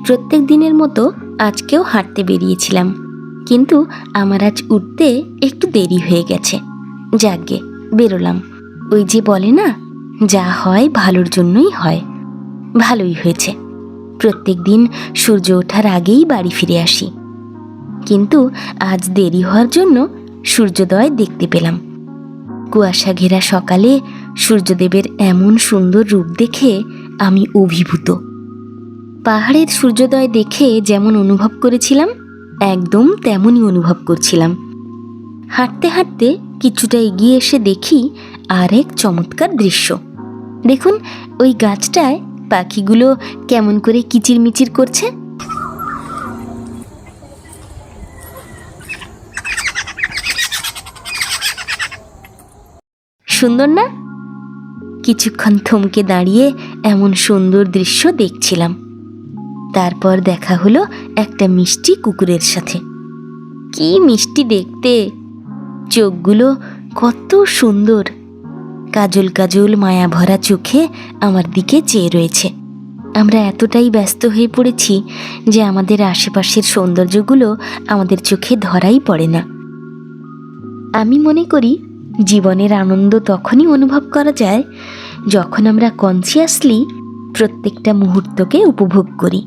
প্রত্যেক দিনের মতো আজকেও হাঁটতে বেরিয়েছিলাম, কিন্তু আমার আজ উঠতে একটু দেরি হয়ে গেছে। যাকগে, বেরোলাম। ওই যে বলে না, যা হয় ভালোর জন্যই হয়। ভালোই হয়েছে। প্রত্যেক দিন সূর্য ওঠার আগেই বাড়ি ফিরে আসি, কিন্তু আজ দেরি হওয়ার জন্য সূর্যোদয় দেখতে পেলাম। কুয়াশা ঘেরা সকালে সূর্যদেবের এমন সুন্দর রূপ দেখে আমি অভিভূত। পাহাড়ের সূর্যোদয় দেখে যেমন অনুভব করেছিলাম, একদম তেমনই অনুভব করছিলাম। হাঁটতে হাঁটতে কিছুটা এগিয়ে এসে দেখি আর এক চমৎকার দৃশ্য। দেখুন, ওই গাছটায় পাখিগুলো কেমন করে কিচিরমিচির করছে। সুন্দর না? কিছুক্ষণ থমকে দাঁড়িয়ে এমন সুন্দর দৃশ্য দেখছিলাম। তারপর দেখা হলো একটা মিষ্টি কুকুরের সাথে। কি মিষ্টি দেখতে! চোখগুলো কত সুন্দর, কাজল কাজল মায়া ভরা চোখে আমার দিকে চেয়ে রয়েছে। আমরা এতটাই ব্যস্ত হয়ে পড়েছি যে আমাদের আশেপাশের সৌন্দর্যগুলো আমাদের চোখে ধরাই পড়ে না। আমি মনে করি জীবনের আনন্দ তখনই অনুভব করা যায় যখন আমরা কনসিয়াসলি প্রত্যেকটা মুহূর্তকে উপভোগ করি।